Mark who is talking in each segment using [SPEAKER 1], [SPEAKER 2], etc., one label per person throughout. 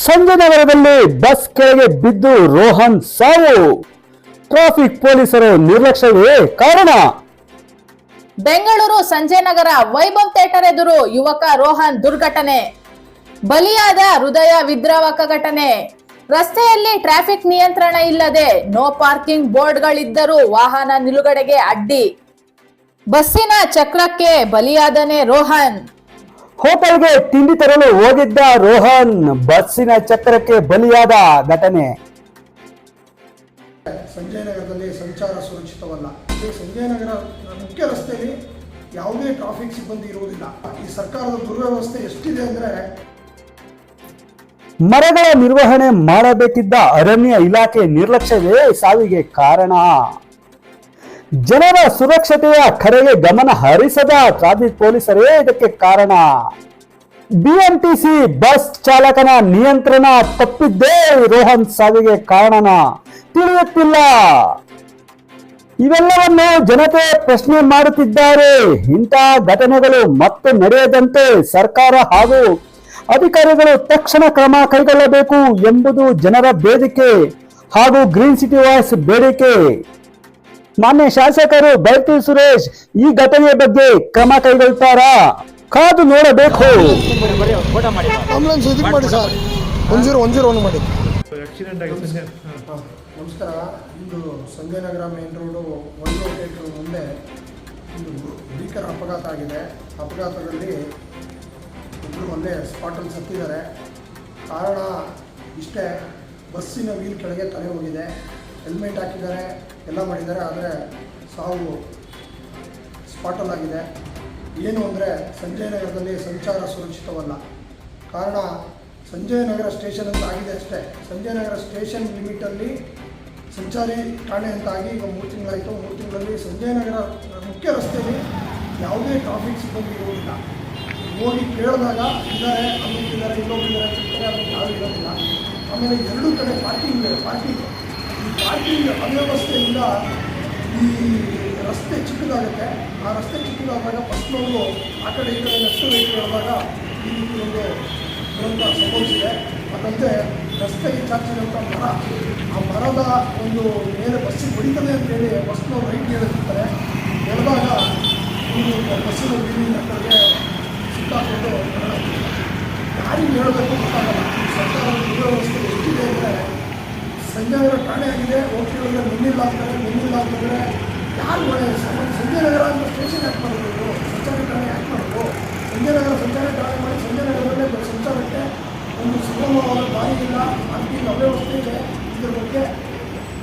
[SPEAKER 1] ಸಂಜಯನಗರದಲ್ಲಿ bus ಕೆಳಗೆ ಬಿದ್ದು ರೋಹನ್ ಸಾವು. ಟ್ರಾಫಿಕ್ ಪೊಲೀಸರು ನಿರ್ಲಕ್ಷ್ಯವೇ ಕಾರಣ.
[SPEAKER 2] ಬೆಂಗಳೂರು ಸಂಜಯನಗರ ವೈಭವ್ ಥಿಯೇಟರ್ ಎದುರು ಯುವಕ ರೋಹನ್ ದುರ್ಘಟನೆ. ಬಲಿಯಾದ ಹೃದಯ ವಿದ್ರಾವಕ ಘಟನೆ. ರಸ್ತೆಯಲ್ಲಿ ಟ್ರಾಫಿಕ್ ನಿಯಂತ್ರಣ ಇಲ್ಲದೆ ನೋ ಪಾರ್ಕಿಂಗ್ ಬೋರ್ಡ್ಗಳಿದ್ದರೂ ವಾಹನ ನಿಲುಗಡೆಗೆ ಅಡ್ಡಿ. ಬಸ್ಸಿನ ಚಕ್ರಕ್ಕೆ ಬಲಿಯಾದನೇ ರೋಹನ್.
[SPEAKER 1] ಹೋಟೆಲ್ಗೆ ತಿಂಡಿ ತರಲು ಹೋಗಿದ್ದ ರೋಹನ್ ಬಸ್ಸಿನ ಚಕ್ರಕ್ಕೆ ಬಲಿಯಾದ ಘಟನೆ.
[SPEAKER 3] ಸಂಜಯನಗರದಲ್ಲಿ ಸಂಚಾರ ಸುರಕ್ಷಿತವಲ್ಲ. ಸಂಜಯನಗರ ಮುಖ್ಯ ರಸ್ತೆಯಲ್ಲಿ ಯಾವುದೇ ಟ್ರಾಫಿಕ್ ಸಿಬ್ಬಂದಿ ಇರುವುದಿಲ್ಲ. ಈ ಸರ್ಕಾರದ ದುರ್ವ್ಯವಸ್ಥೆ ಎಷ್ಟಿದೆ ಅಂದ್ರೆ,
[SPEAKER 1] ಮರಗಳ ನಿರ್ವಹಣೆ ಮಾಡಬೇಕಿದ್ದ ಅರಣ್ಯ ಇಲಾಖೆ ನಿರ್ಲಕ್ಷ್ಯವೇ ಸಾವಿಗೆ ಕಾರಣ. ಜನರ ಸುರಕ್ಷತೆಯ ಕಡೆಗೆ ಗಮನ ಹರಿಸದ ಟ್ರಾಫಿಕ್ ಪೊಲೀಸರೇ ಇದಕ್ಕೆ ಕಾರಣ. ಬಿಎಂಟಿಸಿ ಬಸ್ ಚಾಲಕನ ನಿಯಂತ್ರಣ ತಪ್ಪಿದ್ದೇ ರೋಹನ್ ಸಾವಿಗೆ ಕಾರಣ ತಿಳಿಯುತ್ತಿಲ್ಲ. ಇವೆಲ್ಲವನ್ನು ಜನತೆ ಪ್ರಶ್ನೆ ಮಾಡುತ್ತಿದ್ದಾರೆ. ಇಂತಹ ಘಟನೆಗಳು ಮತ್ತೆ ನಡೆಯದಂತೆ ಸರ್ಕಾರ ಹಾಗೂ ಅಧಿಕಾರಿಗಳು ತಕ್ಷಣ ಕ್ರಮ ಕೈಗೊಳ್ಳಬೇಕು ಎಂಬುದು ಜನರ ಬೇಡಿಕೆ ಹಾಗೂ ಗ್ರೀನ್ ಸಿಟಿ ವಾಯ್ಸ್ ಬೇಡಿಕೆ. ಮಾನ್ಯ ಶಾಸಕರು ಬೈರತಿ ಸುರೇಶ್ ಈ ಘಟನೆಯ ಬಗ್ಗೆ ಕ್ರಮ ಕೈಗೊಳ್ತಾರಾ? ಕಾದು ನೋಡಬೇಕು.
[SPEAKER 3] ನಮಸ್ಕಾರ. ಇಂದು Sanjayanagar main road Vaibhav theatre ಮುಂದೆ ಒಂದು ಭೀಕರ ಅಪಘಾತ ಆಗಿದೆ. ಅಪಘಾತದಲ್ಲಿ ಇಬ್ಬರು ಒಂದೇ ಸ್ಪಾಟಲ್ಲಿ ಸತ್ತಿದ್ದಾರೆ. ಕಾರಣ ಇಷ್ಟೇ, ಬಸ್ಸಿನ ವೀಲ್ ಕೆಳಗೆ ತಲೆ ಹೋಗಿದೆ. ಹೆಲ್ಮೆಟ್ ಹಾಕಿದ್ದಾರೆ, ಎಲ್ಲ ಮಾಡಿದ್ದಾರೆ, ಆದರೆ ಸಾವು ಸ್ಪಾಟಲ್ಲಾಗಿದೆ. ಏನು ಅಂದರೆ, ಸಂಜಯನಗರದಲ್ಲಿ ಸಂಚಾರ ಸುರಕ್ಷಿತವಲ್ಲ. ಕಾರಣ ಸಂಜಯನಗರ ಸ್ಟೇಷನ್ ಅಂತ ಆಗಿದೆ ಅಷ್ಟೇ. ಸಂಜಯನಗರ ಸ್ಟೇಷನ್ ಲಿಮಿಟಲ್ಲಿ ಸಂಚಾರಿ ಠಾಣೆ ಅಂತ ಆಗಿ ಈಗ 3 ತಿಂಗಳಾಯಿತು. 3 ತಿಂಗಳಲ್ಲಿ ಸಂಜಯನಗರ ಮುಖ್ಯ ರಸ್ತೆಯಲ್ಲಿ ಯಾವುದೇ ಟ್ರಾಫಿಕ್ ಸಿಬ್ಬಂದಿ ಇರುವುದಿಲ್ಲ. ಹೋಗಿ ಕೇಳಿದಾಗ ಇದ್ದಾರೆ, ಅಲ್ಲೋಗಿದ್ದಾರೆ, ಇಲ್ಲೋಗಿದ್ದಾರೆ ಸಿಗ್ತಾರೆ, ಅದಕ್ಕೆ ಯಾರು ಇರೋದಿಲ್ಲ. ಆಮೇಲೆ 2 ಕಡೆ ಪಾರ್ಕಿಂಗ್ ಈ ಪಾರ್ಕಿಂಗ್ ಅವ್ಯವಸ್ಥೆಯಿಂದ ಈ ರಸ್ತೆ ಚಿಕ್ಕದಾಗುತ್ತೆ. ಆ ರಸ್ತೆ ಚಿಕ್ಕದಾದಾಗ ಫಸ್ಟ್ನವರು ಆ ಕಡೆ ಈ ಕಡೆ ಲೆಫ್ಟ್ ರೈಟ್ ಹೇಳಿದಾಗ ಈ ರೀತಿ ಒಂದು ದುರಂತ ಸಂಭವಿಸಿದೆ. ಅದರಂತೆ ರಸ್ತೆಗೆ ಚಾಚಿದಂಥ ಮರ, ಆ ಮರದ ಒಂದು ಮೇಲೆ ಬಸ್ಸಿಗೆ ಹೊಡಿತದೆ ಅಂತೇಳಿ ಬಸ್ನವ್ರು ರೈಟ್ ಹೇಳಿರ್ತಾರೆ. ಹೇಳಿದಾಗ ಒಂದು ಬಸ್ಸಿನ ವೀಲಿನ ಕಡೆಗೆ ಸಿಕ್ಕಾಕೊಂಡು ಯಾರಿಗೆ ಹೇಳಬೇಕು ಗೊತ್ತಾಗಲ್ಲ. ಈ ಸರ್ಕಾರದ ದುರ್ವ್ಯವಸ್ಥೆ ಎಷ್ಟಿದೆ ಅಂದರೆ, ಸಂಜಯನಗರ ಠಾಣೆ ಆಗಿದೆ, ಹೋಗ್ತಿರೋದ್ರೆ ನಿನ್ನಿಲ್ಲ ಅಂತಂದರೆ ಯಾರು ಒಳ್ಳೆ ಸಂಜಯನಗರ ಅಂತ ಸ್ಟೇಷನ್ ಯಾಕೆ ಮಾಡಬೇಕು? ಸಂಚಾರಿ ಠಾಣೆ ಯಾಕೆ ಮಾಡಬೇಕು? ಸಂಜಯನಗರ ಸಂಚಾರಿ ಠಾಣೆ ಮಾಡಿ ಸಂಜಯನಗರದಲ್ಲೇ ಸಂಚಾರಕ್ಕೆ ಒಂದು ಸುಗಮವಾದ ದಾರಿ ಇಲ್ಲ, ಪಾರ್ಕಿಂಗ್ ಅವ್ಯವಸ್ಥೆ ಇದೆ. ಇದ್ರ ಬಗ್ಗೆ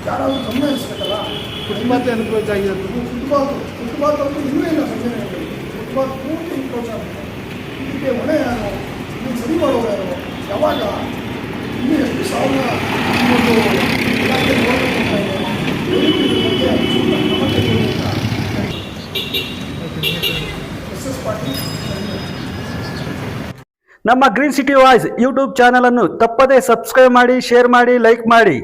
[SPEAKER 3] ಯಾರಾದರೂ ಗಮನ ಹರಿಸ್ಬೇಕಲ್ಲ.
[SPEAKER 4] ಫುಟ್ಪಾತ್ ಅನುಕೂಲ ಆಗಿದೆ.
[SPEAKER 3] ಫುಟ್ಪಾತ್ ಅಂತೂ ಇನ್ನೂ ಇಲ್ಲ ಸಂಜಯನಗರದಲ್ಲಿ. ಫುಟ್ಪಾತ್ ಪೂರ್ತಿ ಎನ್ಕ್ರೋಚ್ ಆಗುತ್ತೆ. ಇದಕ್ಕೆ ಹೊಣೆ ಯಾರು? ಇದನ್ನು ಸರಿ ಮಾಡೋರು ಯಾರು? ಯಾವಾಗ? ಇನ್ನೂ ಎಷ್ಟು ಸಾವಿರ ಒಂದು ಇಲಾಖೆ ನೋಡಬೇಕು ಅಂತ ಇದೆ. ಇದ್ರ ಬಗ್ಗೆ ಕ್ರಮ ಕೈಗೊಳ್ಳುತ್ತಾ SS ಪಾಟೀಲ್.
[SPEAKER 1] ನಮ್ಮ green city voice YouTube channel ಅನ್ನು ತಪ್ಪದೇ ಸಬ್ಸ್ಕ್ರೈಬ್ ಮಾಡಿ, ಶೇರ್ ಮಾಡಿ, ಲೈಕ್ ಮಾಡಿ.